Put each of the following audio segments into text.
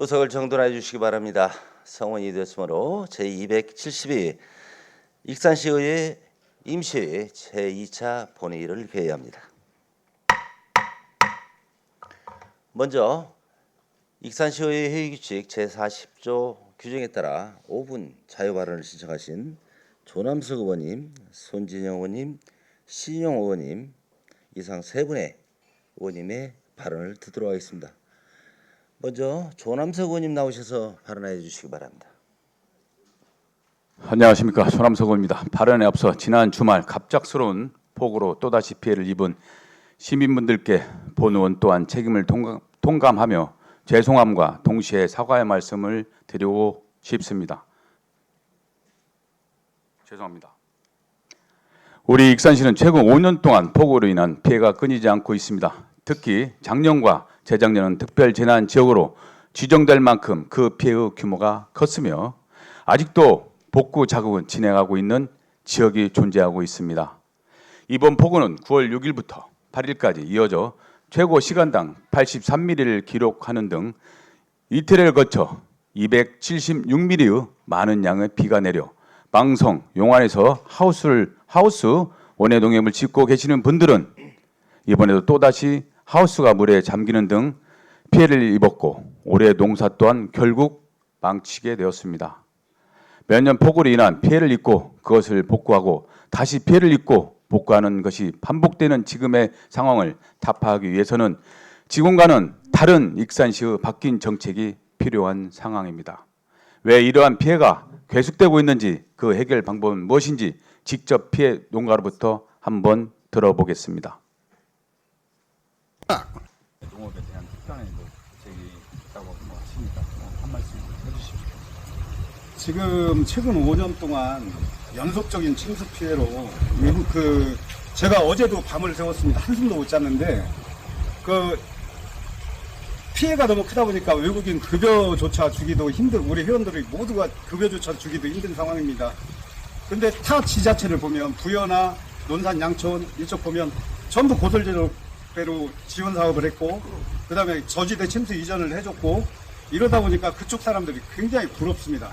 의석을 정돈해 주시기 바랍니다. 성원이 됐으므로 제272 익산시의회 임시회의 제2차 본회의를 개회합니다. 먼저 익산시의회 회의규칙 제40조 규정에 따라 5분 자유발언을 신청하신 조남석 의원님, 손진영 의원님, 신용 의원님 이상 세 분의 의원님의 발언을 듣도록 하겠습니다. 먼저 조남석 의원님 나오셔서 발언해 주시기 바랍니다. 안녕하십니까, 조남석 의원입니다. 발언에 앞서 지난 주말 갑작스러운 폭우로 또다시 피해를 입은 시민분들께 본 의원 또한 책임을 통감하며 죄송함과 동시에 사과의 말씀을 드리고 싶습니다. 죄송합니다. 우리 익산시는 최근 5년 동안 폭우로 인한 피해가 끊이지 않고 있습니다. 특히 작년과 재작년은 특별재난 지역으로 지정될 만큼 그 피해의 규모가 컸으며 아직도 복구 작업은 진행하고 있는 지역이 존재하고 있습니다. 이번 폭우는 9월 6일부터 8일까지 이어져 최고 시간당 83mm를 기록하는 등 이틀을 거쳐 276mm의 많은 양의 비가 내려 망성, 용안에서 하우스 원예 농협을 짓고 계시는 분들은 이번에도 또다시 하우스가 물에 잠기는 등 피해를 입었고 올해 농사 또한 결국 망치게 되었습니다. 매년 폭우로 인한 피해를 입고 그것을 복구하고 다시 피해를 입고 복구하는 것이 반복되는 지금의 상황을 타파하기 위해서는 지금과는 다른 익산시의 바뀐 정책이 필요한 상황입니다. 왜 이러한 피해가 계속되고 있는지 그 해결 방법은 무엇인지 직접 피해 농가로부터 한번 들어보겠습니다. 농업에 대한 특단의 제기 있다고 하십니까? 한 말씀 해주십시오. 지금 최근 5년 동안 연속적인 침수 피해로 제가 어제도 밤을 새웠습니다. 한숨도 못 잤는데 그 피해가 너무 크다 보니까 외국인 급여조차 주기도 우리 회원들이 모두가 급여조차 주기도 힘든 상황입니다. 근데 타 지자체를 보면 부여나 논산, 양천 이쪽 보면 전부 고설제로 지원 사업을 했고 그다음에 저지대 침수 이전을 해줬고 이러다 보니까 그쪽 사람들이 굉장히 부럽습니다.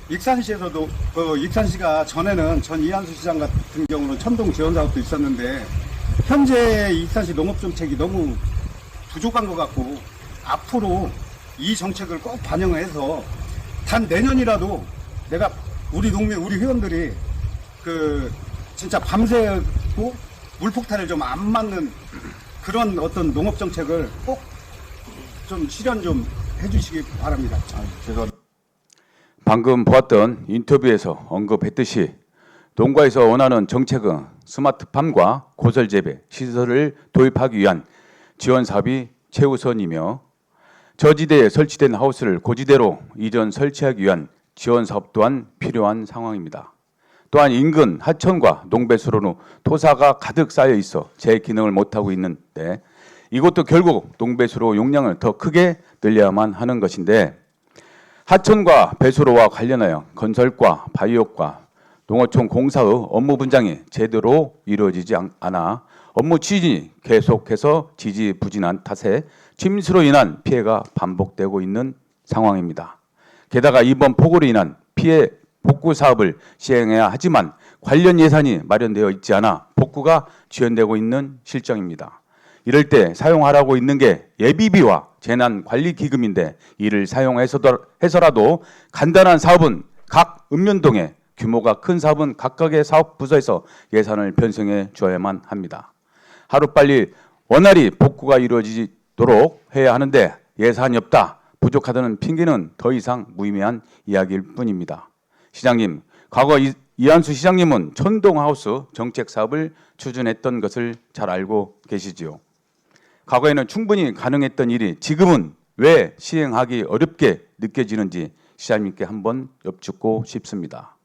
익산시에서도 익산시가 전에는 전 이한수 시장 같은 경우는 천동 지원 사업도 있었는데 현재 익산시 농업정책이 너무 부족한 것 같고 앞으로 이 정책을 꼭 반영을 해서 단 내년이라도 내가 우리 회원들이 진짜 밤새고 물폭탄을 좀 안 맞는 그런 어떤 농업 정책을 꼭 좀 실현 좀 해주시기 바랍니다. 죄송합니다. 방금 보았던 인터뷰에서 언급했듯이 농가에서 원하는 정책은 스마트팜과 고설재배 시설을 도입하기 위한 지원 사업이 최우선이며 저지대에 설치된 하우스를 고지대로 이전 설치하기 위한 지원 사업 또한 필요한 상황입니다. 또한 인근 하천과 농배수로는 토사가 가득 쌓여 있어 제 기능을 못하고 있는데 이것도 결국 농배수로 용량을 더 크게 늘려야만 하는 것인데 하천과 배수로와 관련하여 건설과 바이오과 농어촌 공사의 업무 분장이 제대로 이루어지지 않아 업무 추진이 계속해서 지지부진한 탓에 침수로 인한 피해가 반복되고 있는 상황입니다. 게다가 이번 폭우로 인한 피해 복구 사업을 시행해야 하지만 관련 예산이 마련되어 있지 않아 복구가 지연되고 있는 실정입니다. 이럴 때 사용하라고 있는 게 예비비와 재난관리기금인데 이를 사용해서라도 간단한 사업은 각 읍면동에 규모가 큰 사업은 각각의 사업부서에서 예산을 편성해 주어야만 합니다. 하루빨리 원활히 복구가 이루어지도록 해야 하는데 예산이 없다, 부족하다는 핑계는 더 이상 무의미한 이야기일 뿐입니다. 시장님, 과거 이한수 시장님은 천동하우스 정책 사업을 추진했던 것을 잘 알고 계시지요. 과거에는 충분히 가능했던 일이 지금은 왜 시행하기 어렵게 느껴지는지 시장님께 한번 여쭙고 싶습니다.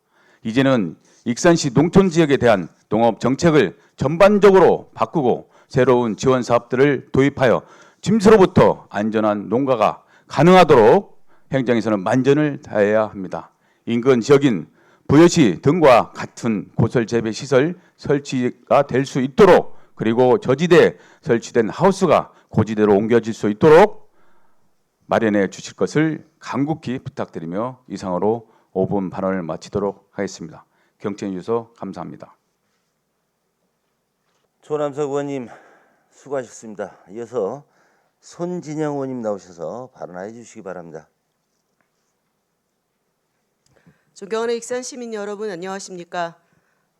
이제는 익산시 농촌 지역에 대한 농업 정책을 전반적으로 바꾸고 새로운 지원 사업들을 도입하여 침수로부터 안전한 농가가 가능하도록 행정에서는 만전을 다해야 합니다. 인근 지역인 부여시 등과 같은 고설 재배 시설 설치가 될 수 있도록 그리고 저지대에 설치된 하우스가 고지대로 옮겨질 수 있도록 마련해 주실 것을 간곡히 부탁드리며 이상으로 5분 발언을 마치도록 하겠습니다. 경청해 주셔서 감사합니다. 조남석 의원님 수고하셨습니다. 이어서 손진영 의원님 나오셔서 발언해 주시기 바랍니다. 존경하는 익산 시민 여러분 안녕하십니까?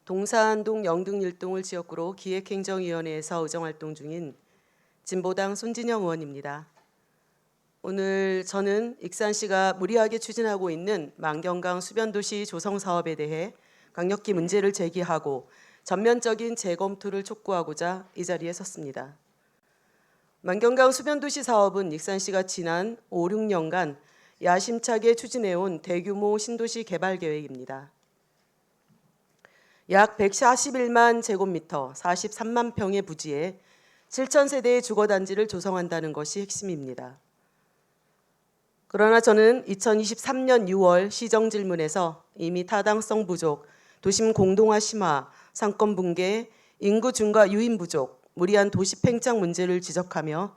동산동 영등일동을 지역구로 기획행정위원회에서 의정활동 중인 진보당 손진영 의원입니다. 오늘 저는 익산시가 무리하게 추진하고 있는 만경강 수변도시 조성 사업에 대해 강력히 문제를 제기하고 전면적인 재검토를 촉구하고자 이 자리에 섰습니다. 만경강 수변도시 사업은 익산시가 지난 5, 6년간 야심차게 추진해온 대규모 신도시 개발 계획입니다. 약 141만 제곱미터, 43만 평의 부지에 7,000세대의 주거단지를 조성한다는 것이 핵심입니다. 그러나 저는 2023년 6월 시정질문에서 이미 타당성 부족, 도심 공동화 심화, 상권 붕괴, 인구 증가 유인 부족, 무리한 도시 팽창 문제를 지적하며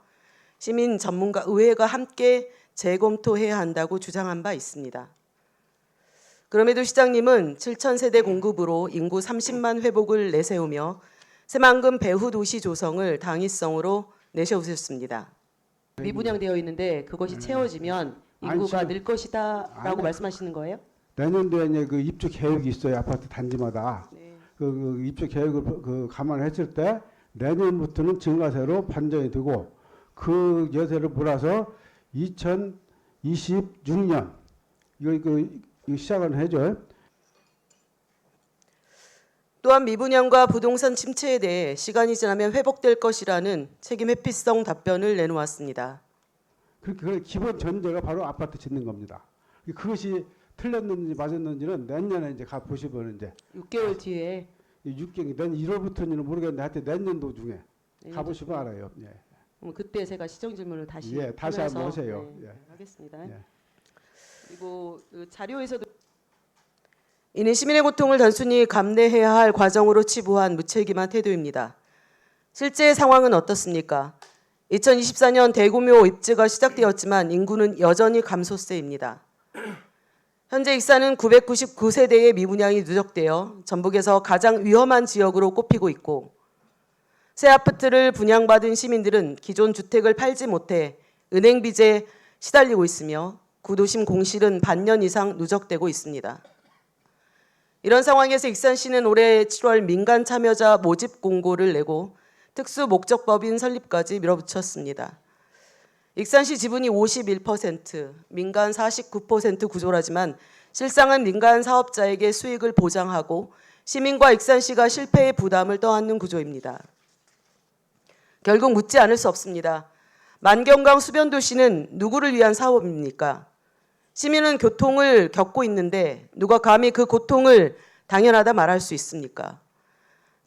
시민 전문가 의회가 함께 재검토해야 한다고 주장한 바 있습니다. 그럼에도 시장님은 7,000세대 공급으로 인구 30만 회복을 내세우며 새만금 배후 도시 조성을 당위성으로 내세우셨습니다. 미분양되어 있는데 그것이 채워지면 인구가 아니, 늘 것이다라고 아니, 말씀하시는 거예요? 내년도에 이제 그 입주 계획이 있어요. 아파트 단지마다. 네. 그 입주 계획을 감안했을 때 내년부터는 증가세로 판정이 되고 그 여세를 몰아서 2026년 이거 시작을 해줘요. 또한 미분양과 부동산 침체에 대해 시간이 지나면 회복될 것이라는 책임 회피성 답변을 내놓았습니다. 그 기본 전제가 바로 아파트 짓는 겁니다. 그것이 틀렸는지 맞았는지는 내년에 이제 가 보시면 이제 6개월 뒤에 6개월 내년 1월부터는 모르겠는데 하여튼 내년도 중에 가 보시면 알아요. 예. 그때 제가 시정 질문을 다시 다시 하면서, 한번 하세요. 네, 예. 하겠습니다. 예. 그리고 그 자료에서도 이는 시민의 고통을 단순히 감내해야 할 과정으로 치부한 무책임한 태도입니다. 실제 상황은 어떻습니까? 2024년 대규모 입주가 시작되었지만 인구는 여전히 감소세입니다. 현재 익산은 999세대의 미분양이 누적되어 전북에서 가장 위험한 지역으로 꼽히고 있고 새 아파트를 분양받은 시민들은 기존 주택을 팔지 못해 은행 빚에 시달리고 있으며 구도심 공실은 반년 이상 누적되고 있습니다. 이런 상황에서 익산시는 올해 7월 민간 참여자 모집 공고를 내고 특수 목적법인 설립까지 밀어붙였습니다. 익산시 지분이 51%, 민간 49% 구조라지만 실상은 민간 사업자에게 수익을 보장하고 시민과 익산시가 실패의 부담을 떠안는 구조입니다. 결국 묻지 않을 수 없습니다. 만경강 수변도시는 누구를 위한 사업입니까? 시민은 교통을 겪고 있는데 누가 감히 그 고통을 당연하다 말할 수 있습니까?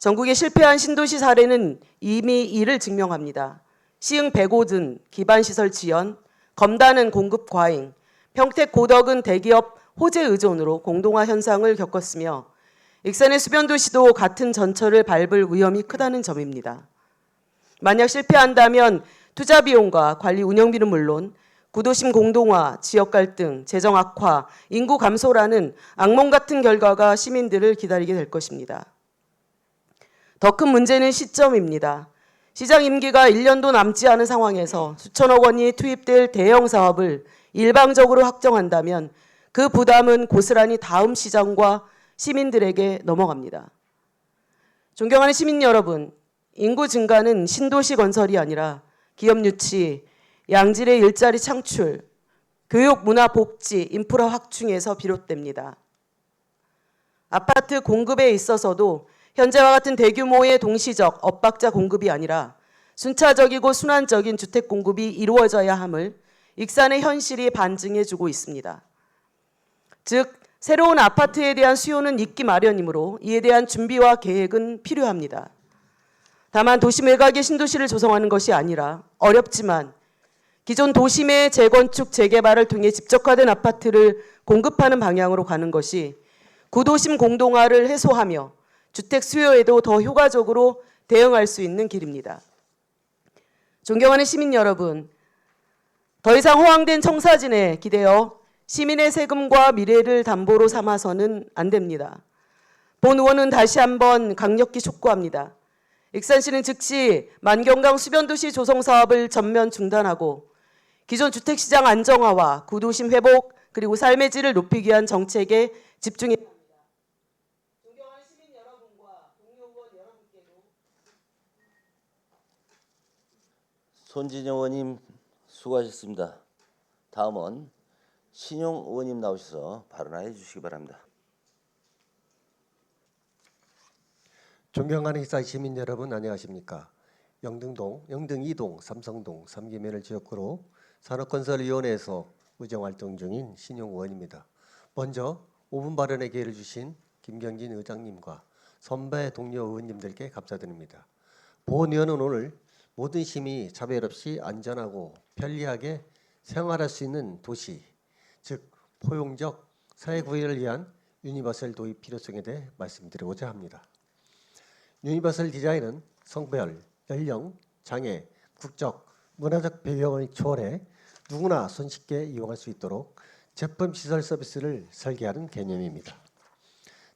전국의 실패한 신도시 사례는 이미 이를 증명합니다. 시흥 백오든 기반시설 지연, 검단은 공급 과잉, 평택 고덕은 대기업 호재 의존으로 공동화 현상을 겪었으며 익산의 수변도시도 같은 전철을 밟을 위험이 크다는 점입니다. 만약 실패한다면 투자 비용과 관리 운영비는 물론 구도심 공동화, 지역 갈등, 재정 악화, 인구 감소라는 악몽 같은 결과가 시민들을 기다리게 될 것입니다. 더 큰 문제는 시점입니다. 시장 임기가 1년도 남지 않은 상황에서 수천억 원이 투입될 대형 사업을 일방적으로 확정한다면 그 부담은 고스란히 다음 시장과 시민들에게 넘어갑니다. 존경하는 시민 여러분, 인구 증가는 신도시 건설이 아니라 기업 유치, 양질의 일자리 창출, 교육, 문화, 복지, 인프라 확충에서 비롯됩니다. 아파트 공급에 있어서도 현재와 같은 대규모의 동시적 엇박자 공급이 아니라 순차적이고 순환적인 주택 공급이 이루어져야 함을 익산의 현실이 반증해주고 있습니다. 즉, 새로운 아파트에 대한 수요는 있기 마련이므로 이에 대한 준비와 계획은 필요합니다. 다만 도심 외곽의 신도시를 조성하는 것이 아니라 어렵지만 기존 도심의 재건축, 재개발을 통해 집적화된 아파트를 공급하는 방향으로 가는 것이 구도심 공동화를 해소하며 주택 수요에도 더 효과적으로 대응할 수 있는 길입니다. 존경하는 시민 여러분, 더 이상 허황된 청사진에 기대어 시민의 세금과 미래를 담보로 삼아서는 안 됩니다. 본 의원은 다시 한번 강력히 촉구합니다. 익산시는 즉시 만경강 수변도시 조성 사업을 전면 중단하고 기존 주택시장 안정화와 구도심 회복 그리고 삶의 질을 높이기 위한 정책에 집중해야 합니다. 존경하는 시민 여러분과 동료 의원 여러분께도 손진영 의원님 수고하셨습니다. 다음은 신용 의원님 나오셔서 발언해 주시기 바랍니다. 존경하는 익산 시민 여러분 안녕하십니까? 영등동, 영등 2동, 삼성동 3기면을 지역구로 산업건설위원회에서 의정활동 중인 신용 의원입니다. 먼저 5분 발언의 기회를 주신 김경진 의장님과 선배 동료 의원님들께 감사드립니다. 본 의원은 오늘 모든 시민이 차별 없이 안전하고 편리하게 생활할 수 있는 도시, 즉 포용적 사회 구현을 위한 유니버설 도입 필요성에 대해 말씀드리고자 합니다. 유니버설 디자인은 성별, 연령, 장애, 국적, 문화적 배경을 초월해 누구나 손쉽게 이용할 수 있도록 제품 시설 서비스를 설계하는 개념입니다.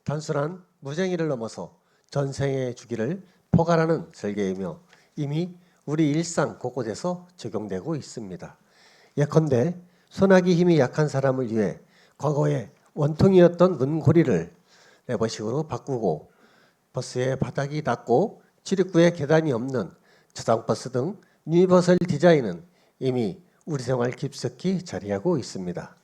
단순한 무쟁의를 넘어서 전생의 주기를 포괄하는 설계이며 이미 우리 일상 곳곳에서 적용되고 있습니다. 예컨대 손아귀 힘이 약한 사람을 위해 과거에 원통이었던 문고리를 레버식으로 바꾸고 버스의 바닥이 낮고 출입구에 계단이 없는 저상버스 등 유니버설 디자인은 이미 우리 생활 깊숙이 자리하고 있습니다.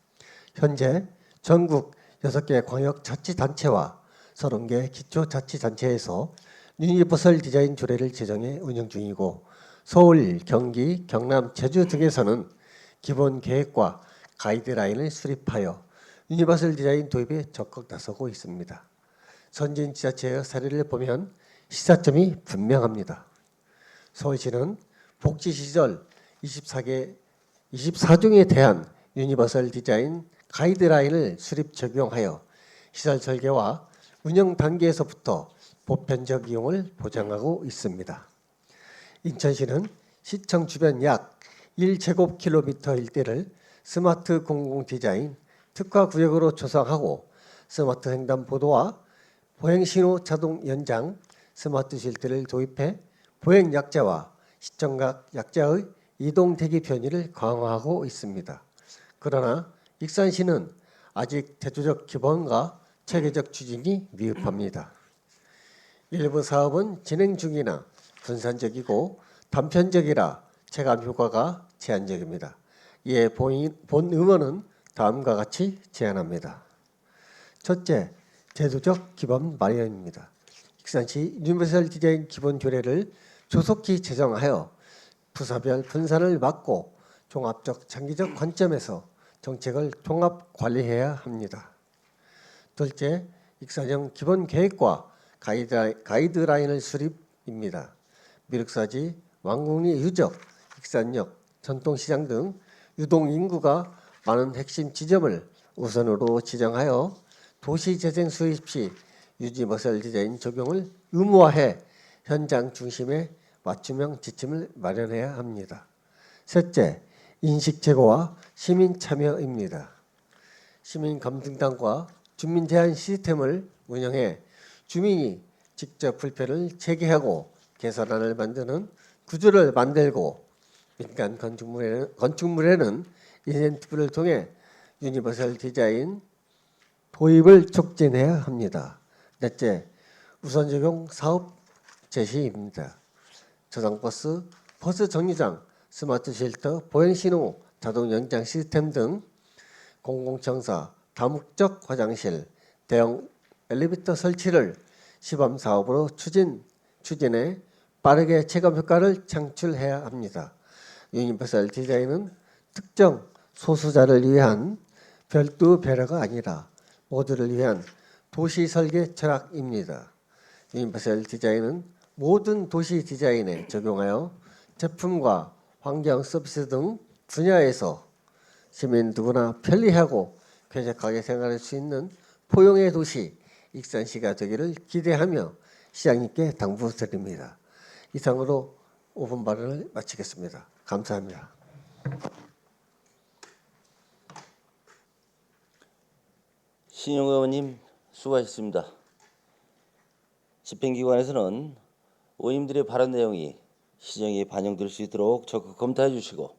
현재 전국 6개 광역자치단체와 30개 기초자치단체에서 유니버설 디자인 조례를 제정해 운영 중이고 서울, 경기, 경남, 제주 등에서는 기본 계획과 가이드라인을 수립하여 유니버설 디자인 도입에 적극 나서고 있습니다. 선진 지자체의 사례를 보면 시사점이 분명합니다. 서울시는 복지시설 24종에 대한 유니버설 디자인 가이드라인을 수립 적용하여 시설 설계와 운영 단계에서부터 보편적 이용을 보장하고 있습니다. 인천시는 시청 주변 약 1제곱킬로미터 일대를 스마트 공공 디자인 특화 구역으로 조성하고 스마트 횡단 보도와 보행신호 자동 연장, 스마트 실드를 도입해 보행 약자와 시청각 약자의 이동 대기 편의를 강화하고 있습니다. 그러나 익산시는 아직 제도적 기본과 체계적 추진이 미흡합니다. 일부 사업은 진행 중이나 분산적이고 단편적이라 체감 효과가 제한적입니다. 이에 본 의원은 다음과 같이 제안합니다. 첫째, 제도적 기본 마련입니다. 익산시 유니버설 디자인 기본 조례를 조속히 제정하여 부서별 분산을 막고 종합적 장기적 관점에서 정책을 종합 관리해야 합니다. 둘째, 익산형 기본 계획과 가이드라인을 수립입니다. 미륵사지, 왕궁리 유적, 익산역, 전통시장 등 유동 인구가 많은 핵심 지점을 우선으로 지정하여 도시재생 수립 시 유니버설 디자인 적용을 의무화해 현장 중심의 맞춤형 지침을 마련해야 합니다. 셋째, 인식 제고와 시민 참여입니다. 시민 검증단과 주민 제한 시스템을 운영해 주민이 직접 불편을 제기하고 개선안을 만드는 구조를 만들고 민간 건축물에는 인센티브를 통해 유니버설 디자인 도입을 촉진해야 합니다. 넷째, 우선 적용 사업 제시입니다. 저상버스, 버스 정류장, 스마트 쉘터, 보행신호, 자동 연장 시스템 등 공공청사, 다목적 화장실, 대형 엘리베이터 설치를 시범 사업으로 추진해 빠르게 체감 효과를 창출해야 합니다. 유니버설 디자인은 특정 소수자를 위한 별도 배려가 아니라 모두를 위한 도시 설계 철학입니다. 유니버설 디자인은 모든 도시 디자인에 적용하여 제품과 환경 서비스 등 분야에서 시민 누구나 편리하고 쾌적하게 생활할 수 있는 포용의 도시 익산시가 되기를 기대하며 시장님께 당부드립니다. 이상으로 5분 발언을 마치겠습니다. 감사합니다. 신용 의원님 수고하셨습니다. 집행기관에서는 의원님들의 발언 내용이 시정에 반영될 수 있도록 적극 검토해 주시고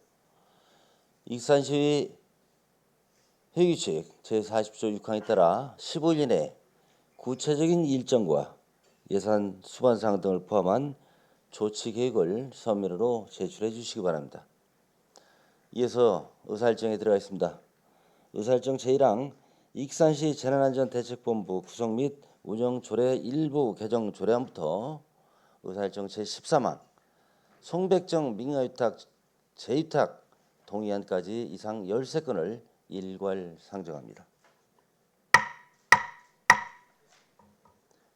익산시의 회규칙 제40조 6항에 따라 15일 이내 구체적인 일정과 예산 수반 사항 등을 포함한 조치 계획을 서면으로 제출해 주시기 바랍니다. 이어서 의사일정에 들어가겠습니다. 의사일정 제1항 익산시 재난안전대책본부 구성 및 운영 조례 일부 개정 조례안부터 의사일정 제13항 송백정 민가유탁 재유탁 동의안까지 이상 13건을 일괄 상정합니다.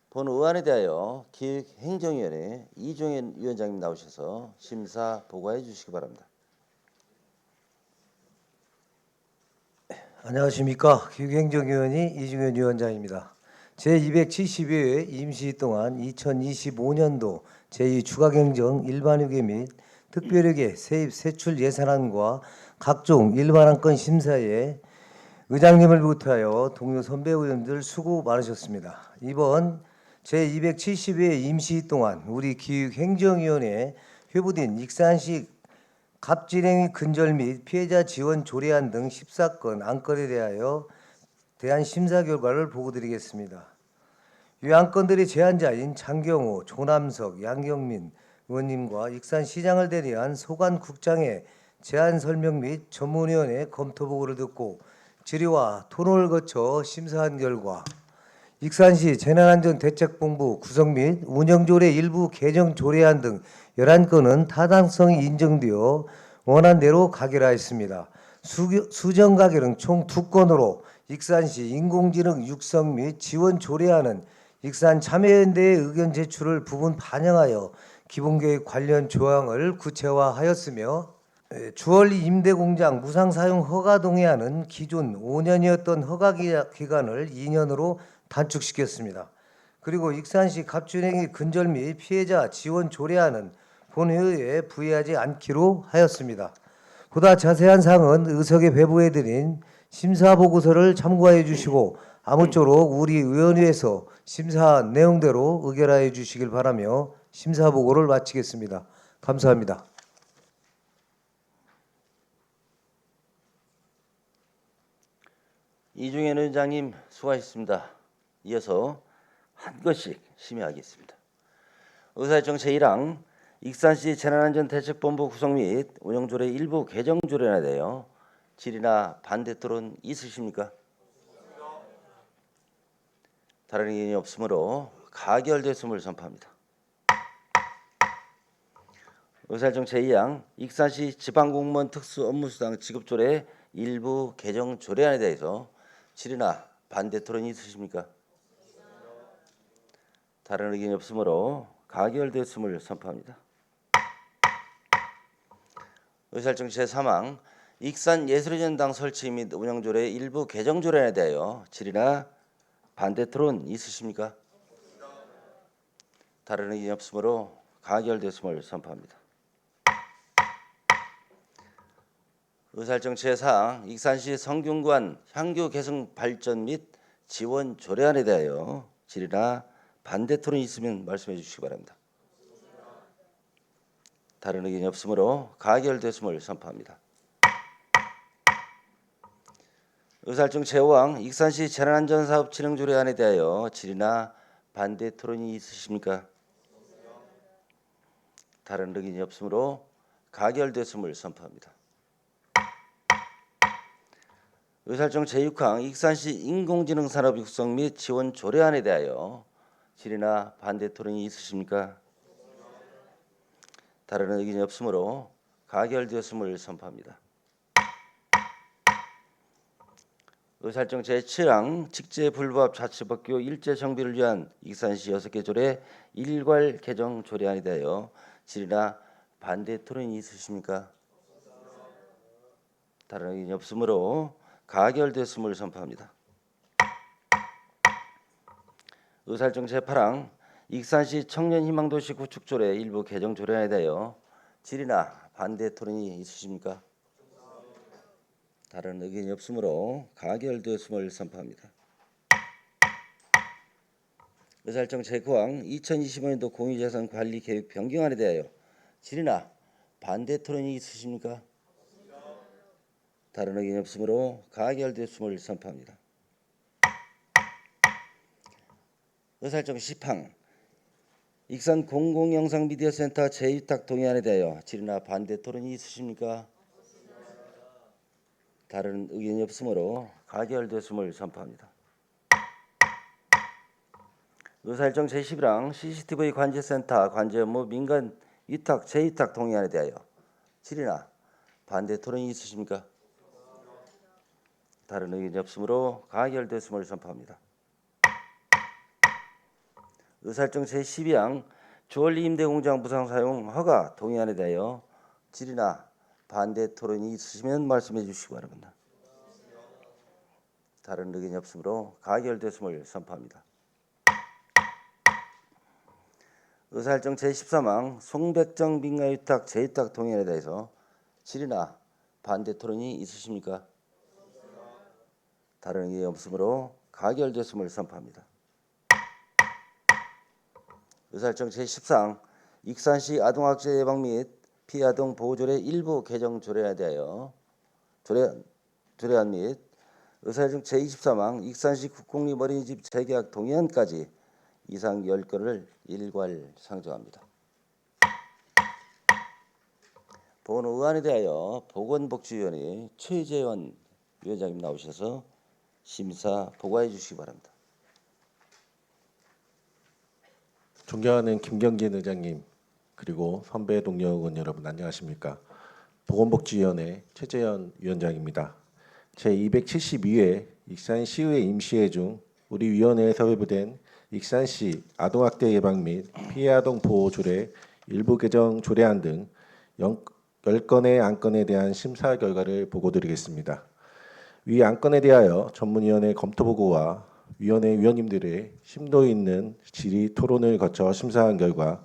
본 의안에 대하여 기획행정위원회 이종현 위원장님 나오셔서 심사 보고해 주시기 바랍니다. 안녕하십니까. 기획행정위원회 이중현 위원장입니다. 제272회 임시 동안 2025년도 제2추가경정 일반회계 및 특별회계 세입 세출 예산안과 각종 일반안건 심사에 의장님을 비롯하여 동료 선배 의원들 수고 많으셨습니다. 이번 제272회 임시 동안 우리 기획행정위원회 회부된 익산시 갑진행위 근절 및 피해자 지원 조례안 등 14건 안건에 대한 심사 결과를 보고드리겠습니다. 이 안건들의 제안자인 장경호, 조남석, 양경민 의원님과 익산시장을 대리한 소관국장의 제안 설명 및 전문위원회 검토 보고를 듣고 질의와 토론을 거쳐 심사한 결과 익산시 재난안전대책본부 구성 및 운영조례 일부 개정 조례안 등 11건은 타당성이 인정되어 원안대로 가결하였습니다. 수정 가결은 총 2건으로 익산시 인공지능 육성 및 지원 조례안은 익산 참여연대의 의견 제출을 부분 반영하여 기본계획 관련 조항을 구체화하였으며 주얼리 임대공장 무상사용 허가 동의안은 기존 5년이었던 허가 기간을 2년으로 단축시켰습니다. 그리고 익산시 갑진행위 근절 및 피해자 지원 조례안은 본회의에 부의하지 않기로 하였습니다. 보다 자세한 사항은 의석에 배부해드린 심사보고서를 참고해 주시고 아무쪼록 우리 의원회에서 심사한 내용대로 의결하여 주시길 바라며 심사보고를 마치겠습니다. 감사합니다. 이종현 위원장님 수고하셨습니다. 이어서 한 것씩 심의하겠습니다. 의사일정 제1항 익산시 재난안전대책본부 구성 및 운영조례 일부 개정 조례안에 대하여 질의나 반대 토론 있으십니까? 다른 의견이 없으므로 가결됐음을 선포합니다. 의사일정 제2항 익산시 지방공무원 특수업무수당 지급조례 일부 개정 조례안에 대해서 질의나 반대 토론이 있으십니까? 다른 의견이 없으므로 가결됐음을 선포합니다. 의사일정 제3항 익산 예술의전당 설치 및 운영조례 일부 개정 조례안에 대하여 질의나 반대 토론 있으십니까? 다른 의견이 없으므로 가결됐음을 선포합니다. 의사일정 제4항 익산시 성균관 향교 개성 발전 및 지원 조례안에 대하여 질의나 반대 토론이 있으면 말씀해 주시기 바랍니다. 다른 의견이 없으므로 가결됐음을 선포합니다. 의사일정 제5항 익산시 재난안전사업 진행 조례안에 대하여 질의나 반대 토론이 있으십니까? 다른 의견이 없으므로 가결됐음을 선포합니다. 의사일정 제6항 익산시 인공지능 산업 육성 및 지원 조례안에 대하여 질의나 반대 토론이 있으십니까? 다른 의견이 없으므로 가결되었음을 선포합니다. 의사일정 제7항 직제불법 자치법규 일제 정비를 위한 익산시 6개 조례 일괄 개정 조례안에 대하여 질의나 반대 토론이 있으십니까? 다른 의견이 없으므로 가결됐음을 선포합니다. 의사일정 제8항 익산시 청년희망도시 구축조례 일부 개정 조례안에 대하여 질의나 반대 토론이 있으십니까? 다른 의견이 없으므로 가결되었음을 선포합니다. 의사일정 제9항 2025년도 공유재산 관리 계획 변경안에 대하여 질의나 반대 토론이 있으십니까? 다른 의견이 없으므로 가결됐음을 선포합니다. 의사일정 10항 익산 공공영상미디어센터 재위탁 동의안에 대하여 질의나 반대 토론이 있으십니까? 다른 의견이 없으므로 가결됐음을 선포합니다. 의사일정 제11항 CCTV 관제센터 관제 업무 민간 위탁 재위탁 동의안에 대하여 질의나 반대 토론이 있으십니까? 다른 의견이 없으므로 가결됐음을 선포합니다. 의사일정 제12항 주얼리 임대공장 부상 사용 허가 동의안에 대하여 질의나 반대 토론이 있으시면 말씀해 주시기 바랍니다. 다른 의견이 없으므로 가결됐음을 선포합니다. 의사일정 제13항 송백정 민가위탁 재위탁 동의안에 대해서 질의나 반대 토론이 있으십니까? 다른 의견이 없으므로 가결됐음을 선포합니다. 의사일정 제14항 익산시 아동학대 예방 및 피해 아동 보호조례 일부 개정 조례안에 대하여 조례안 및 의사일정 제23항 익산시 국공립 어린이집 재계약 동의안까지 이상 10건을 일괄 상정합니다. 본 의안에 대하여 보건복지위원회 최재원 위원장님 나오셔서 심사 보고해 주시기 바랍니다. 존경하는 김경진 의장님 그리고 선배 동료 의원 여러분 안녕하십니까? 보건복지위원회 최재현 위원장입니다. 제272회 익산시의회 임시회 중 우리 위원회에서 회부된 익산시 아동학대 예방 및 피해 아동 보호 조례 일부 개정 조례안 등 10건의 안건에 대한 심사 결과를 보고드리겠습니다. 위 안건에 대하여 전문위원회 검토 보고와 위원회 위원님들의 심도 있는 질의 토론을 거쳐 심사한 결과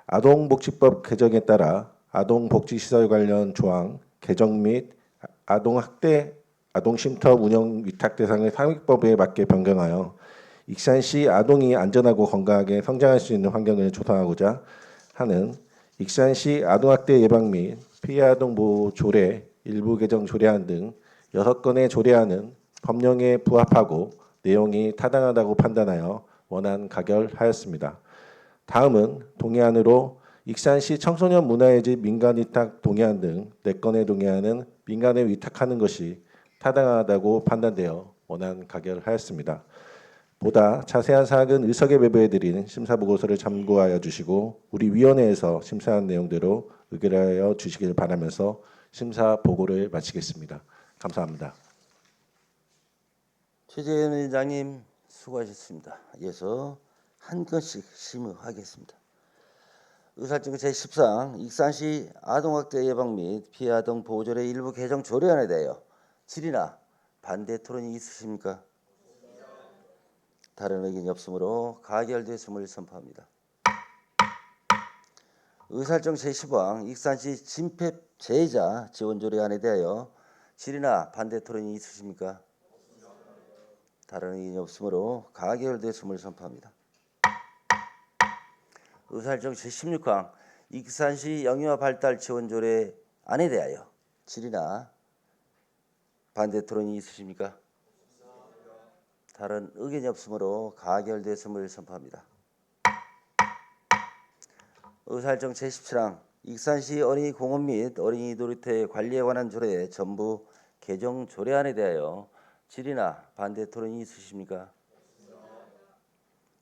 아동복지법 개정에 따라 아동복지시설 관련 조항 개정 및 아동학대 아동쉼터 운영 위탁 대상을 상위법에 맞게 변경하여 익산시 아동이 안전하고 건강하게 성장할 수 있는 환경을 조성하고자 하는 익산시 아동학대 예방 및 피해 아동 보호 조례 일부 개정 조례안 등 6건의 조례안은 법령에 부합하고 내용이 타당하다고 판단하여 원안 가결하였습니다. 다음은 동의안으로 익산시 청소년 문화의 집 민간 위탁 동의안 등 4건의 동의안은 민간에 위탁하는 것이 타당하다고 판단되어 원안 가결하였습니다. 보다 자세한 사항은 의석에 배부해드린 심사보고서를 참고하여 주시고 우리 위원회에서 심사한 내용대로 의결하여 주시길 바라면서 심사보고를 마치겠습니다. 감사합니다. 최재현 위원장님 수고하셨습니다. 이어서 한 건씩 심의하겠습니다. 의사일정 제14항 익산시 아동학대 예방 및 피해 아동 보호조례 일부 개정 조례안에 대하여 질의나 반대 토론이 있으십니까? 다른 의견이 없으므로 가결됐음을 선포합니다. 의사일정 제15항 익산시 진폐 재해자 지원 조례안에 대하여 질의나 반대 토론이 있으십니까? 다른 의견이 없으므로 가결됐음을 선포합니다. 의사일정 제16항 익산시 영유아 발달 지원 조례안에 대하여 질의나 반대 토론이 있으십니까? 다른 의견이 없으므로 가결됐음을 선포합니다. 의사일정 제17항 익산시 어린이 공원 및 어린이 놀이터의 관리에 관한 조례 전부 개정 조례안에 대하여 질의나 반대 토론이 있으십니까?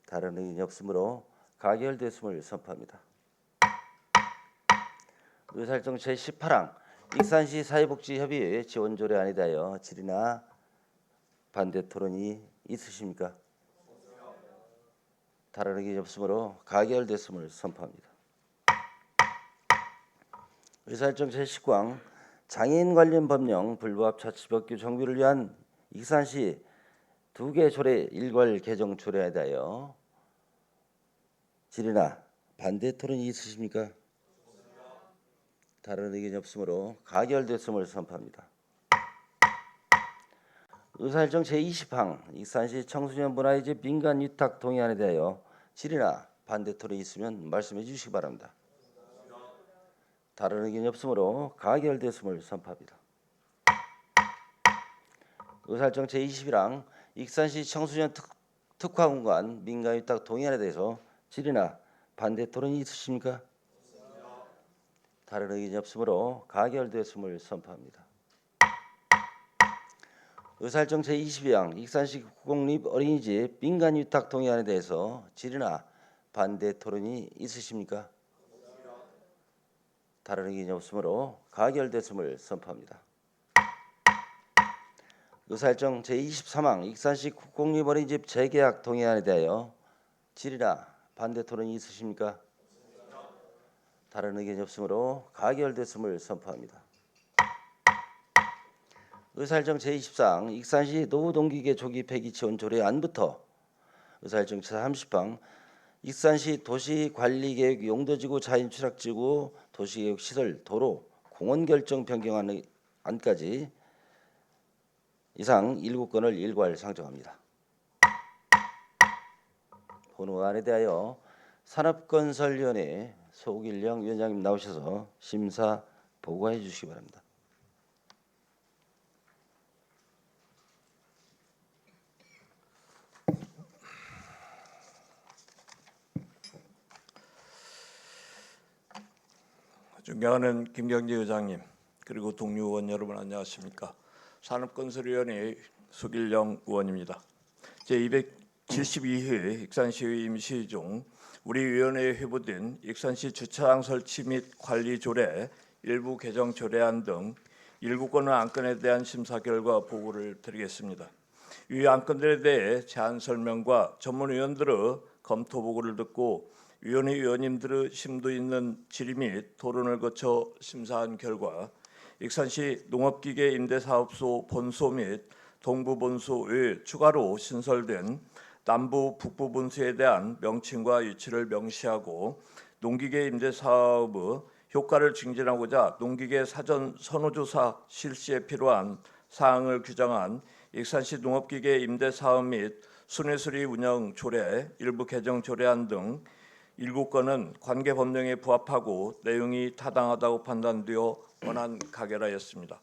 다른 의견이 없으므로 가결됐음을 선포합니다. 의사일정 제18항 익산시 사회복지협의회 지원 조례안에 대하여 질의나 반대 토론이 있으십니까? 다른 의견이 없으므로 가결됐음을 선포합니다. 의사일정 제19항 장애인 관련 법령 불부합 자치법규 정비를 위한 익산시 2개 조례 일괄 개정 조례에 대하여 질의나 반대 토론이 있으십니까? 다른 의견이 없으므로 가결됐음을 선포합니다. 의사일정 제20항 익산시 청소년 문화유지 민간 위탁 동의안에 대하여 질의나 반대 토론이 있으면 말씀해 주시기 바랍니다. 다른 의견이 없으므로 가결됐음을 선포합니다. 의사일정 제21항 익산시 청소년 특화공간 민간 위탁 동의안에 대해서 질의나 반대 토론이 있으십니까? 다른 의견이 없으므로 가결됐음을 선포합니다. 의사일정 제22항 익산시 국공립 어린이집 민간 위탁 동의안에 대해서 질의나 반대 토론이 있으십니까? 다른 의견이 없으므로 가결됐음을 선포합니다. 의사일정 제23항 익산시 국공립 어린이집 재계약 동의안에 대하여 질의나 반대 토론이 있으십니까? 다른 의견이 없으므로 가결됐음을 선포합니다. 의사일정 제24항 익산시 노후동기계 조기 폐기 지원 조례안부터 의사일정 제30항 익산시 도시관리계획 용도지구 자연취락지구 도시계획 시설 도로 공원 결정 변경안까지 이상 7건을 일괄 상정합니다. 본안에 대하여 산업건설위원회 소길령 위원장님 나오셔서 심사 보고해 주시기 바랍니다. 존경하는 김경재 의장님 그리고 동료 의원 여러분 안녕하십니까? 산업건설위원회 소길령 의원입니다. 제272회 익산시의 임시 중 우리 위원회에 회부된 익산시 주차장 설치 및 관리 조례 일부 개정 조례안 등 7건의 안건에 대한 심사 결과 보고를 드리겠습니다. 이 안건들에 대해 제안 설명과 전문위원들의 검토 보고를 듣고 위원회 위원님들의 심도 있는 질의 및 토론을 거쳐 심사한 결과 익산시 농업기계 임대사업소 본소 및 동부본소 외 추가로 신설된 남부 북부 본소에 대한 명칭과 위치를 명시하고 농기계 임대사업의 효과를 증진하고자 농기계 사전 선호조사 실시에 필요한 사항을 규정한 익산시 농업기계 임대사업 및 순회수리 운영 조례 일부 개정 조례안 등 7건은 관계 법령에 부합하고 내용이 타당하다고 판단되어 원안 가결하였습니다.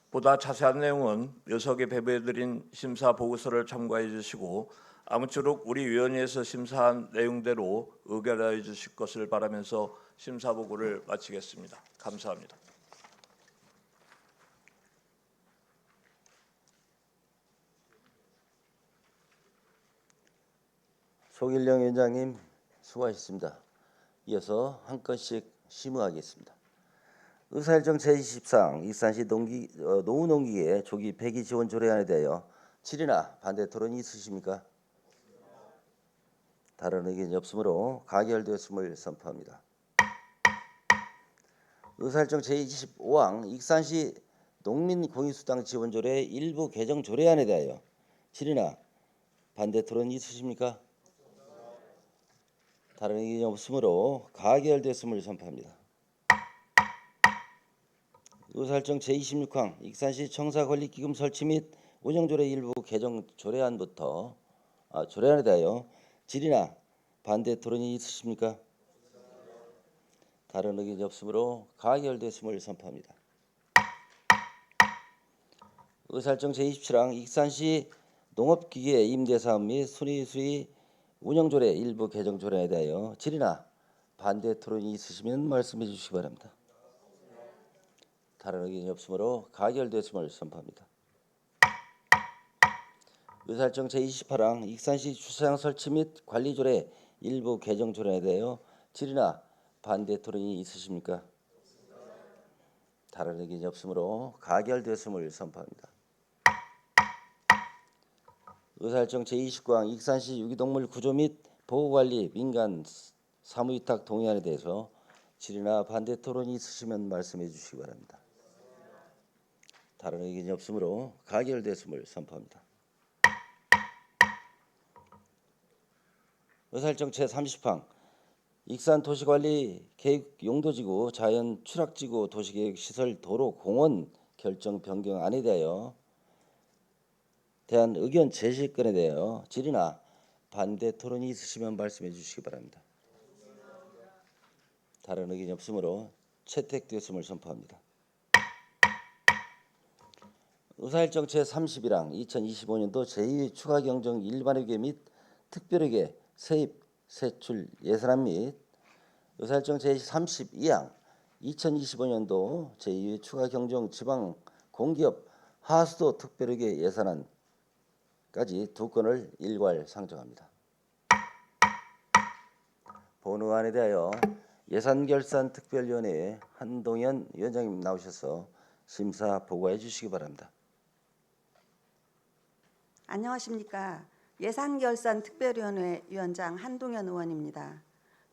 보다 자세한 내용은 녀석에 배부해드린 심사 보고서를 참고해 주시고 아무쪼록 우리 위원회에서 심사한 내용대로 의결해 주실 것을 바라면서 심사 보고를 마치겠습니다. 감사합니다. 소길령 위원장님 수고하셨습니다. 이어서 한 건씩 심의하겠습니다. 의사일정 제24항 익산시 노후농기계 조기 폐기 지원 조례안에 대하여 질의나 반대 토론이 있으십니까? 다른 의견이 없으므로 가결되었음을 선포합니다. 의사일정 제25항 익산시 농민공유수당 지원 조례 일부 개정 조례안에 대하여 질의나 반대 토론이 있으십니까? 다른 의견이 없으므로 가결됐음을 선포합니다. 의사일정 제26항 익산시 청사관리기금 설치 및 운영조례 일부 개정 조례안에 대하여 질의나 반대 토론이 있으십니까? 다른 의견이 없으므로 가결됐음을 선포합니다. 의사일정 제27항 익산시 농업기계 임대사업 및 순위수리 운영조례 일부 개정 조례에 대하여 질의나 반대 토론이 있으시면 말씀해 주시기 바랍니다. 다른 의견이 없으므로 가결됐음을 선포합니다. 의사일정 제28항 익산시 주차장 설치 및 관리 조례 일부 개정 조례에 대하여 질의나 반대 토론이 있으십니까? 다른 의견이 없으므로 가결됐음을 선포합니다. 의사일정 제29항 익산시 유기동물 구조 및 보호관리 민간 사무위탁 동의안에 대해서 질의나 반대 토론이 있으시면 말씀해 주시기 바랍니다. 다른 의견이 없으므로 가결됐음을 선포합니다. 의사일정 제30항 익산 도시관리 계획 용도지구 자연 추락지구 도시계획 시설 도로 공원 결정 변경안에 대하여 대한 의견 제시건에 대하여 질의나 반대 토론이 있으시면 말씀해 주시기 바랍니다. 다른 의견이 없으므로 채택되었음을 선포합니다. 의사일정 제31항 2025년도 제2회 추가경정 일반회계 및 특별회계 세입 세출 예산안 및 의사일정 제32항 2025년도 제2회 추가경정 지방 공기업 하수도 특별회계 예산안까지 두 건을 일괄 상정합니다. 본의안에 대하여 예산결산특별위원회에 한동현 위원장님 나오셔서 심사 보고해 주시기 바랍니다. 안녕하십니까. 예산결산특별위원회 위원장 한동현 의원입니다.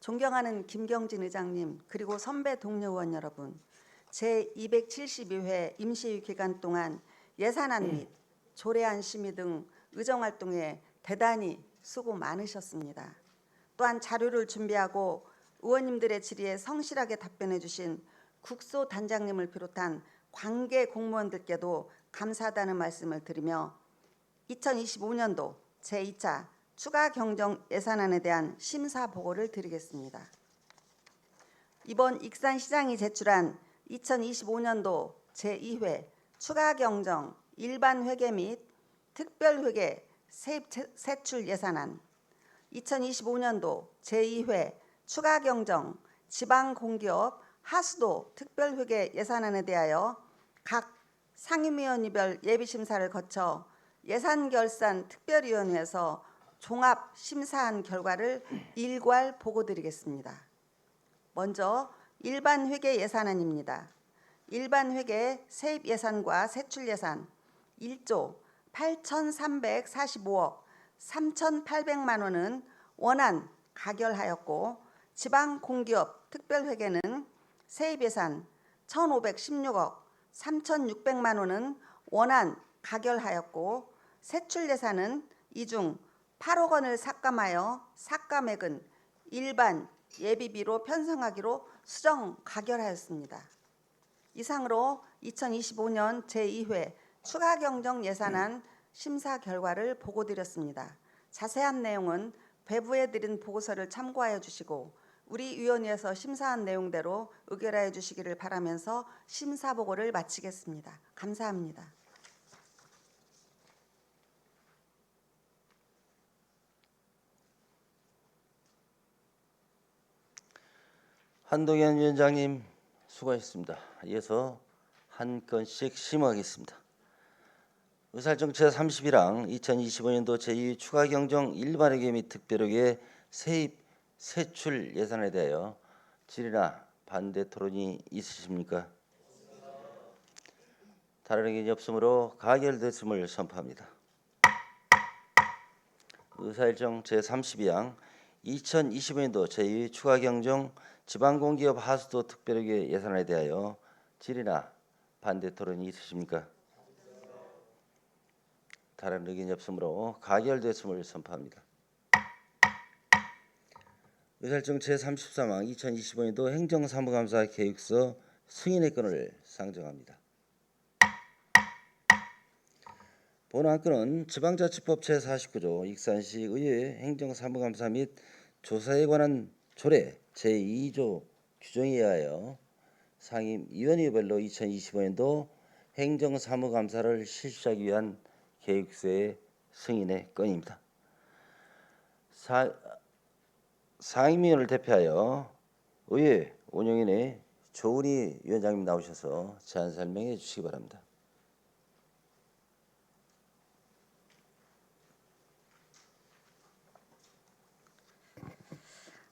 존경하는 김경진 의장님 그리고 선배 동료 의원 여러분, 제272회 임시회 기간 동안 예산안 및 조례안 심의 등 의정활동에 대단히 수고 많으셨습니다. 또한 자료를 준비하고 의원님들의 질의에 성실하게 답변해 주신 국소단장님을 비롯한 관계 공무원들께도 감사하다는 말씀을 드리며 2025년도 제2차 추가 경정 예산안에 대한 심사 보고를 드리겠습니다. 이번 익산시장이 제출한 2025년도 제2회 추가 경정 일반 회계 및 특별 회계 세입 세출 예산안, 2025년도 제2회 추가 경정 지방 공기업 하수도 특별 회계 예산안에 대하여 각 상임위원회별 예비 심사를 거쳐 예산결산특별위원회에서 종합 심사한 결과를 일괄 보고드리겠습니다. 먼저 일반 회계 예산안입니다. 일반 회계 세입 예산과 세출 예산 1조 8,345억 3,800만 원은 원안 가결하였고, 지방 공기업 특별 회계는 세입 예산 1,516억 3,600만 원은 원안 가결하였고, 세출 예산은 이 중 8억 원을 삭감하여 삭감액은 일반 예비비로 편성하기로 수정 가결하였습니다. 이상으로 2025년 제2회 추가 경정 예산안 심사 결과를 보고드렸습니다. 자세한 내용은 배부해 드린 보고서를 참고하여 주시고 우리 위원회에서 심사한 내용대로 의결하여 주시기를 바라면서 심사 보고를 마치겠습니다. 감사합니다. 한동현 위원장님 수고하셨습니다. 이어서 한 건씩 심의하겠습니다. 의사일정 제31항 2025년도 제2 추가경정 일반회계 및 특별회계 세입 세출 예산에 대하여 질의나 반대 토론이 있으십니까? 다른 의견이 없으므로 가결됐음을 선포합니다. 의사일정 제32항 2025년도 제2 추가경정 지방공기업 하수도 특별회계 예산안에 대하여 질의나 반대 토론이 있으십니까? 다른 의견이 없으므로 가결됐음을 선포합니다. 의사일정 제33항 2025년도 행정사무감사 계획서 승인의 건을 상정합니다. 본 안건은 지방자치법 제49조 익산시 의회 행정사무감사 및 조사에 관한 조례 제2조 규정에 의하여 상임위원회별로 2025년도 행정사무감사를 실시하기 위한 계획서의 승인의 건입니다. 상임위원을 대표하여 의회 운영위원회 조은희 위원장님 나오셔서 제안 설명해 주시기 바랍니다.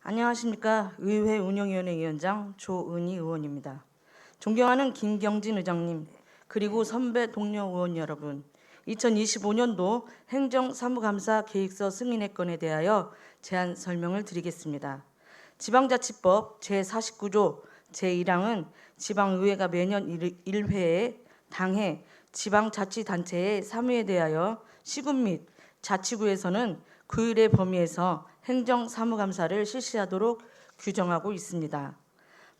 안녕하십니까. 의회 운영위원회 위원장 조은희 의원입니다. 존경하는 김경진 의장님 그리고 선배 동료 의원 여러분, 2025년도 행정사무감사 계획서 승인의 건에 대하여 제안 설명을 드리겠습니다. 지방자치법 제49조 제1항은 지방의회가 매년 1회에 당해 지방자치단체의 사무에 대하여 시군 및 자치구에서는 그 일의 범위에서 행정사무감사를 실시하도록 규정하고 있습니다.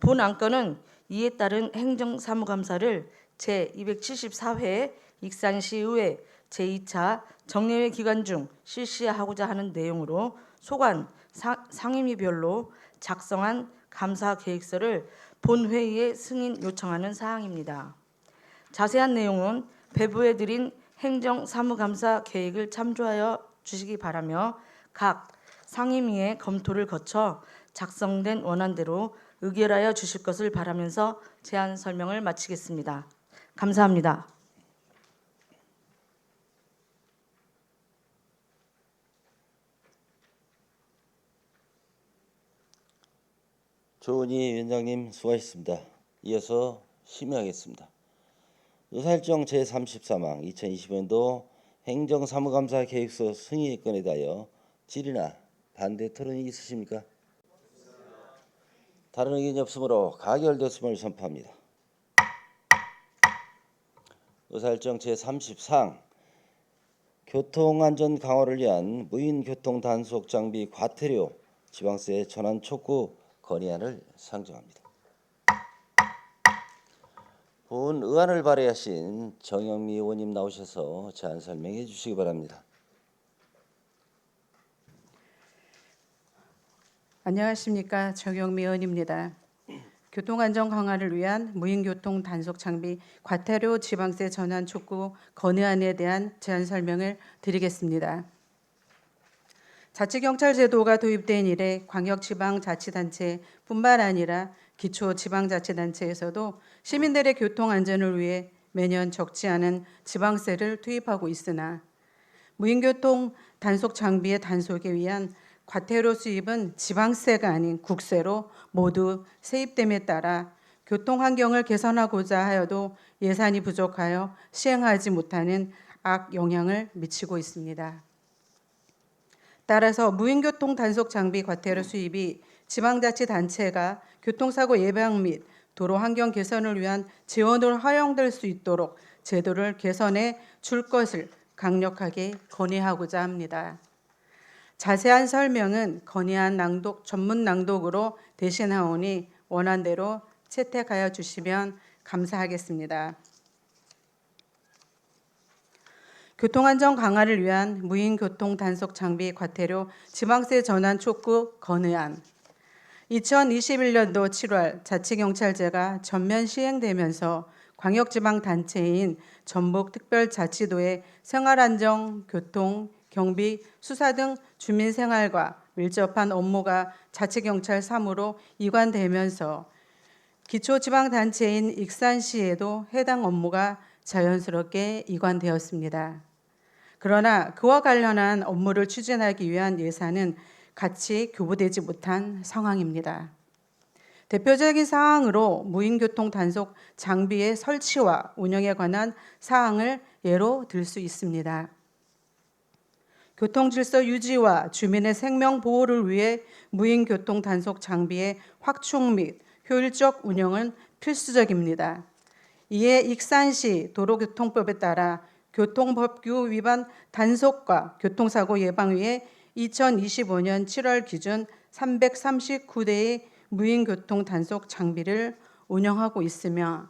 본 안건은 이에 따른 행정사무감사를 제274회 익산시의회 제2차 정례회 기간 중 실시하고자 하는 내용으로 소관 상임위별로 작성한 감사 계획서를 본회의에 승인 요청하는 사항입니다. 자세한 내용은 배부해 드린 행정사무감사 계획을 참조하여 주시기 바라며 각 상임위의 검토를 거쳐 작성된 원안대로 의결하여 주실 것을 바라면서 제안 설명을 마치겠습니다. 감사합니다. 조은희 위원장님 수고하셨습니다. 이어서 심의하겠습니다. 의사일정 제34망 2020년도 행정사무감사 계획서 승인 건에 대하여 질의나 반대 토론이 있으십니까? 다른 의견이 없으므로 가결됐음을 선포합니다. 의사일정 제34항 교통안전 강화를 위한 무인교통 단속 장비 과태료 지방세 전환 촉구 건의안을 상정합니다. 본 의안을 발의하신 정영미 의원님 나오셔서 제안 설명해 주시기 바랍니다. 안녕하십니까. 정영미 의원입니다. 교통안전 강화를 위한 무인교통 단속 장비 과태료 지방세 전환 촉구 건의안에 대한 제안 설명을 드리겠습니다. 자치경찰 제도가 도입된 이래 광역지방자치단체뿐만 아니라 기초지방자치단체에서도 시민들의 교통안전을 위해 매년 적지 않은 지방세를 투입하고 있으나 무인교통 단속 장비의 단속에 위한 과태료 수입은 지방세가 아닌 국세로 모두 세입됨에 따라 교통환경을 개선하고자 하여도 예산이 부족하여 시행하지 못하는 악영향을 미치고 있습니다. 따라서 무인교통 단속 장비 과태료 수입이 지방자치단체가 교통사고 예방 및 도로 환경 개선을 위한 지원으로 활용될 수 있도록 제도를 개선해 줄 것을 강력하게 건의하고자 합니다. 자세한 설명은 건의안 낭독 전문 낭독으로 대신하오니 원안대로 채택하여 주시면 감사하겠습니다. 교통안전 강화를 위한 무인교통 단속 장비 과태료 지방세 전환 촉구 건의안. 2021년도 7월 자치경찰제가 전면 시행되면서 광역지방단체인 전북특별자치도의 생활안전, 교통, 경비, 수사 등 주민생활과 밀접한 업무가 자치경찰 사무로 이관되면서 기초지방단체인 익산시에도 해당 업무가 자연스럽게 이관되었습니다. 그러나 그와 관련한 업무를 추진하기 위한 예산은 같이 교부되지 못한 상황입니다. 대표적인 사항으로 무인교통 단속 장비의 설치와 운영에 관한 사항을 예로 들 수 있습니다. 교통질서 유지와 주민의 생명 보호를 위해 무인교통 단속 장비의 확충 및 효율적 운영은 필수적입니다. 이에 익산시 도로교통법에 따라 교통법규 위반 단속과 교통사고 예방 위해 2025년 7월 기준 339대의 무인교통 단속 장비를 운영하고 있으며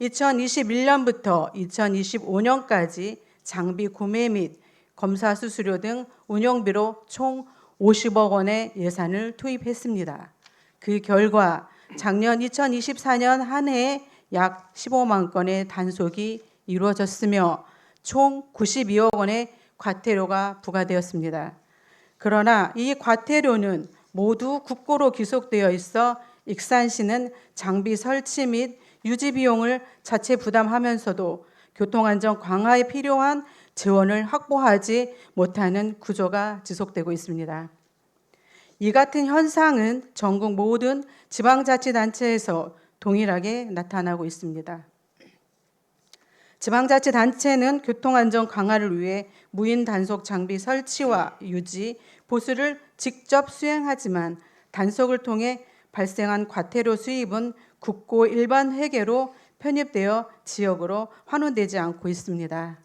2021년부터 2025년까지 장비 구매 및 검사 수수료 등 운영비로 총 50억 원의 예산을 투입했습니다. 그 결과 작년 2024년 한 해에 약 15만 건의 단속이 이루어졌으며 총 92억 원의 과태료가 부과되었습니다. 그러나 이 과태료는 모두 국고로 기속되어 있어 익산시는 장비 설치 및 유지 비용을 자체 부담하면서도 교통안전 강화에 필요한 재원을 확보하지 못하는 구조가 지속되고 있습니다. 이 같은 현상은 전국 모든 지방자치단체에서 동일하게 나타나고 있습니다. 지방자치단체는 교통안전 강화를 위해 무인 단속 장비 설치와 유지, 보수를 직접 수행하지만 단속을 통해 발생한 과태료 수입은 국고 일반 회계로 편입되어 지역으로 환원되지 않고 있습니다.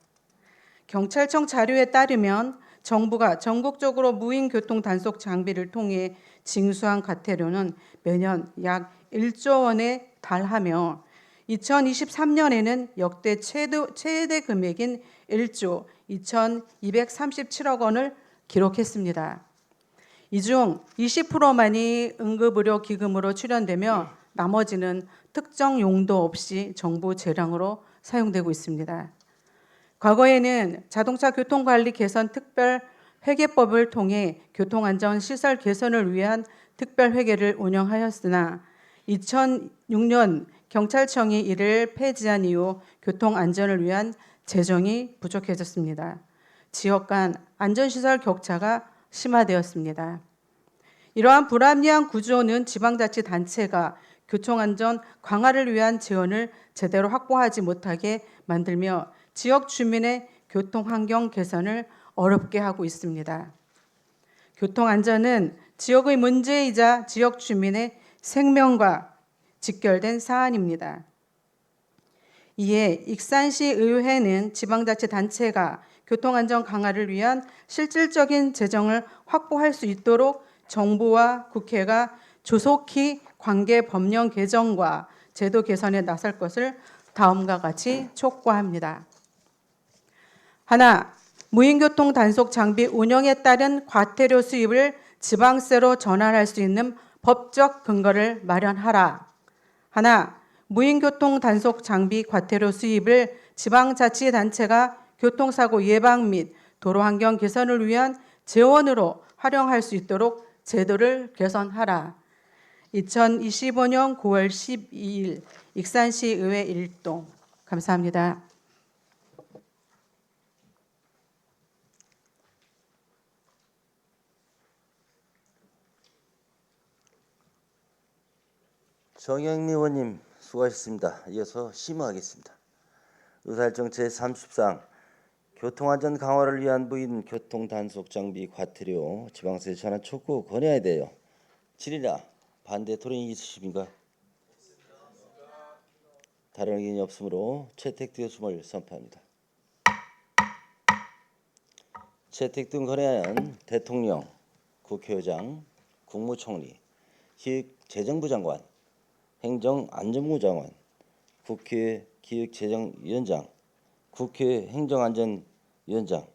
경찰청 자료에 따르면 정부가 전국적으로 무인 교통 단속 장비를 통해 징수한 과태료는 매년 약 1조 원에 달하며 2023년에는 역대 최대 금액인 1조 2,237억 원을 기록했습니다. 이 중 20%만이 응급의료 기금으로 출연되며 나머지는 특정 용도 없이 정부 재량으로 사용되고 있습니다. 과거에는 자동차 교통관리 개선 특별 회계법을 통해 교통안전 시설 개선을 위한 특별 회계를 운영하였으나 2006년 경찰청이 이를 폐지한 이후 교통안전을 위한 재정이 부족해졌습니다. 지역 간 안전시설 격차가 심화되었습니다. 이러한 불합리한 구조는 지방자치단체가 교통안전 강화를 위한 재원을 제대로 확보하지 못하게 만들며 지역 주민의 교통환경 개선을 어렵게 하고 있습니다. 교통안전은 지역의 문제이자 지역 주민의 생명과 직결된 사안입니다. 이에 익산시 의회는 지방자치단체가 교통안전 강화를 위한 실질적인 재정을 확보할 수 있도록 정부와 국회가 조속히 관계 법령 개정과 제도 개선에 나설 것을 다음과 같이 촉구합니다. 하나, 무인교통 단속 장비 운영에 따른 과태료 수입을 지방세로 전환할 수 있는 법적 근거를 마련하라. 하나, 무인교통 단속 장비 과태료 수입을 지방자치단체가 교통사고 예방 및 도로환경 개선을 위한 재원으로 활용할 수 있도록 제도를 개선하라. 2025년 9월 12일 익산시 의회 1동. 감사합니다. 정영미 의원님 수고하셨습니다. 이어서 심의하겠습니다. 의사일정 제30상 교통안전 강화를 위한 무인 교통단속장비 과태료 지방세 전환 촉구 건의해야 돼요. 질의나 반대 토론이 있으십니까? 다른 의견이 없으므로 채택되었음을 선포합니다. 채택된 건의안 대통령, 국회의장, 국무총리, 기획재정부 장관, 행정안전부 장관, 국회 기획재정위원장, 국회 행정안전위원장,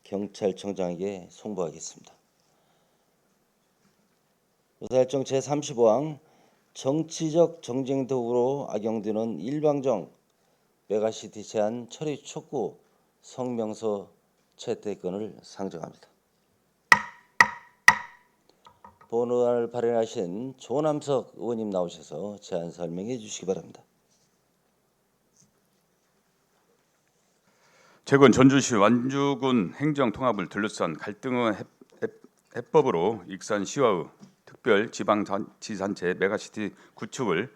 경찰청장에게 송부하겠습니다. 의사일정 제35항 정치적 정쟁 도구로 악용되는 일방적 메가시티 제한 처리 촉구 성명서 채택권을 상정합니다. 본의안을 발의하신 조남석 의원님 나오셔서 제안 설명해 주시기 바랍니다. 최근 전주시 완주군 행정통합을 둘러싼 갈등의 해법으로 익산시와의 특별지방자치단체 메가시티 구축을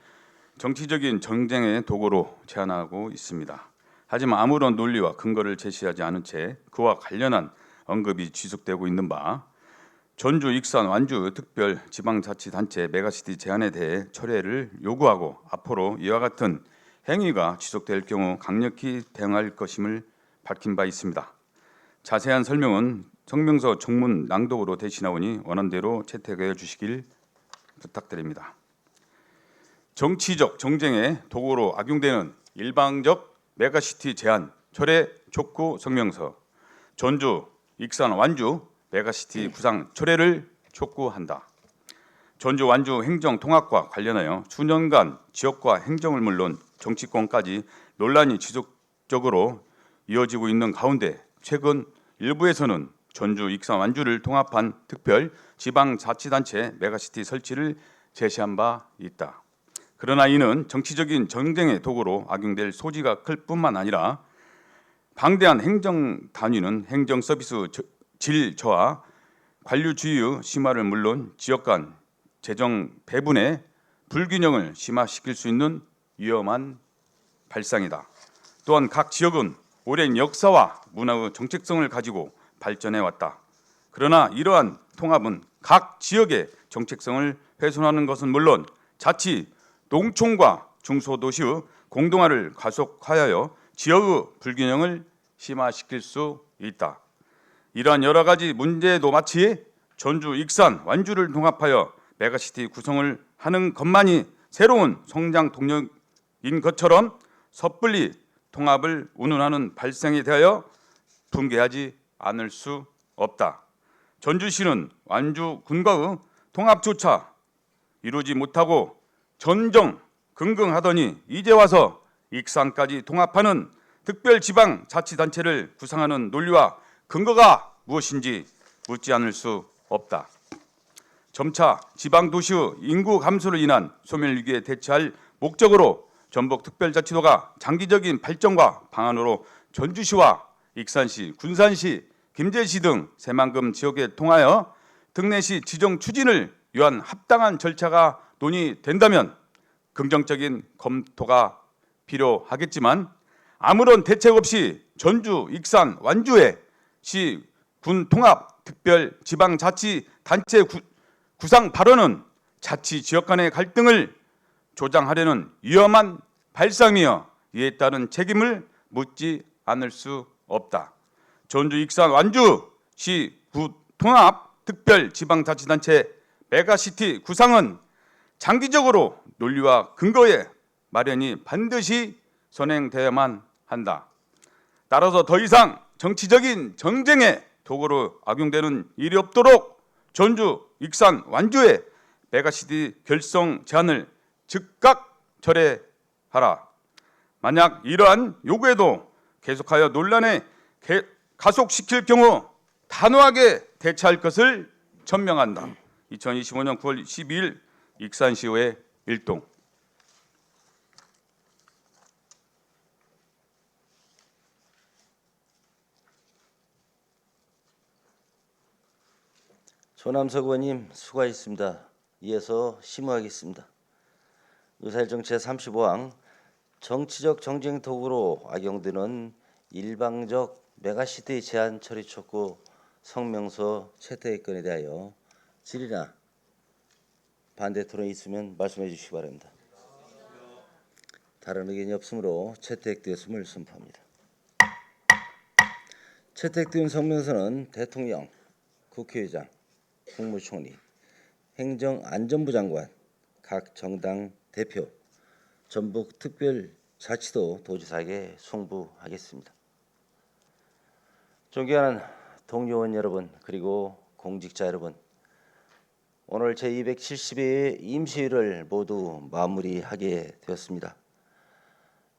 정치적인 정쟁의 도구로 제안하고 있습니다. 하지만 아무런 논리와 근거를 제시하지 않은 채 그와 관련한 언급이 지속되고 있는 바 전주, 익산, 완주 특별지방자치단체 메가시티 제안에 대해 철회를 요구하고 앞으로 이와 같은 행위가 지속될 경우 강력히 대응할 것임을 밝힌 바 있습니다. 자세한 설명은 성명서 종문 낭독으로 대신하오니 원안대로 채택해 주시길 부탁드립니다. 정치적 정쟁의 도구로 악용되는 일방적 메가시티 제한 철회 촉구 성명서 전주, 익산, 완주 메가시티 구상 철회를 촉구한다. 전주, 완주 행정 통합과 관련하여 수년간 지역과 행정을 물론 정치권까지 논란이 지속적으로 이어지고 있는 가운데 최근 일부에서는 전주, 익산, 완주를 통합한 특별 지방자치단체 메가시티 설치를 제시한 바 있다. 그러나 이는 정치적인 정쟁의 도구로 악용될 소지가 클 뿐만 아니라 방대한 행정 단위는 행정 서비스 질 저하, 관료주의 심화를 물론 지역 간 재정 배분의 불균형을 심화시킬 수 있는 위험한 발상이다. 또한 각 지역은 오랜 역사와 문화의 정체성을 가지고 발전해 왔다. 그러나 이러한 통합은 각 지역의 정체성을 훼손하는 것은 물론 자치, 농촌과 중소도시의 공동화를 가속하여 지역의 불균형을 심화시킬 수 있다. 이러한 여러 가지 문제도 마치 전주, 익산, 완주를 통합하여 메가시티 구성을 하는 것만이 새로운 성장 것처럼 섣불리 통합을 운운하는 발생에 대하여 붕괴하지 않을 수 없다. 전주시는 완주군과의 통합조차 이루지 못하고 전전긍긍하더니 이제 와서 익산까지 통합하는 특별지방자치단체를 구상하는 논리와 근거가 무엇인지 묻지 않을 수 없다. 점차 지방도시의 인구 감소로 인한 소멸위기에 대처할 목적으로 전북특별자치도가 장기적인 발전과 방안으로 전주시와 익산시, 군산시, 김제시 등 새만금 지역에 통하여 특례시 지정 추진을 위한 합당한 절차가 논의된다면 긍정적인 검토가 필요하겠지만 아무런 대책 없이 전주, 익산, 완주의 시, 군 통합 특별 지방자치단체 구상 발언은 자치 지역 간의 갈등을 조장하려는 위험한 발상이며 이에 따른 책임을 묻지 않을 수 없다. 전주, 익산, 완주 시, 구 통합 특별 지방자치단체 메가시티 구상은 장기적으로 논리와 근거에 마련이 반드시 선행되어야만 한다. 따라서 더 이상 정치적인 정쟁의 도구로 악용되는 일이 없도록 전주, 익산, 완주의 메가시티 결성 제안을 즉각 철회하라. 만약 이러한 요구에도 계속하여 논란에 가속시킬 경우 단호하게 대처할 것을 천명한다. 2025년 9월 12일 익산시의회 일동. 조남석 의원님 수고하셨습니다. 이어서 심의하겠습니다. 의사일정 제35항 정치적 정쟁 도구로 악용되는 일방적 메가시티 제한 처리 촉구 성명서 채택 건에 대하여 질의나 반대 토론이 있으면 말씀해 주시기 바랍니다. 다른 의견이 없으므로 채택되었음을 선포합니다. 채택된 성명서는 대통령, 국회의장, 국무총리, 행정안전부 장관, 각 정당 대표, 전북특별자치도 도지사에게 송부하겠습니다. 존경하는 동료원 여러분 그리고 공직자 여러분, 오늘 제272회 임시회를 모두 마무리하게 되었습니다.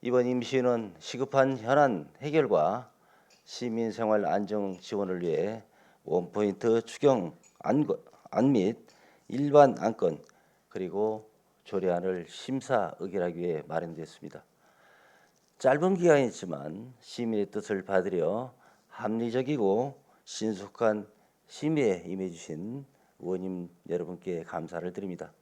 이번 임시회는 시급한 현안 해결과 시민생활 안정 지원을 위해 원포인트 추경 안 및 일반 안건 그리고 조례안을 심사 의결하기 위해 마련됐습니다. 짧은 기간이지만 시민의 뜻을 받으려 합리적이고 신속한 심의에 임해주신 의원님 여러분께 감사를 드립니다.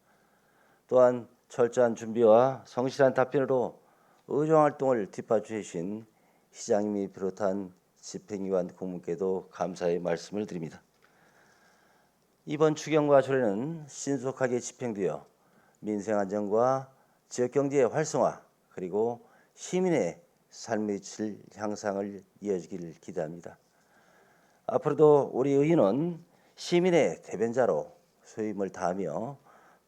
또한 철저한 준비와 성실한 답변으로 의정활동을 뒷받침해 주신 시장님이 비롯한 집행위원 국무께도 감사의 말씀을 드립니다. 이번 추경과 조례는 신속하게 집행되어 민생안정과 지역경제의 활성화 그리고 시민의 삶의 질 향상을 이어지기를 기대합니다. 앞으로도 우리 의회는 시민의 대변자로 소임을 다하며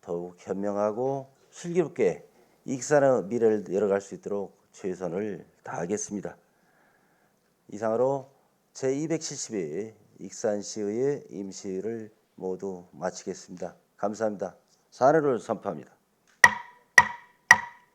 더욱 현명하고 슬기롭게 익산의 미래를 열어갈 수 있도록 최선을 다하겠습니다. 이상으로 제272 익산시의회 임시회를 모두 마치겠습니다. 감사합니다. 사례를 선포합니다.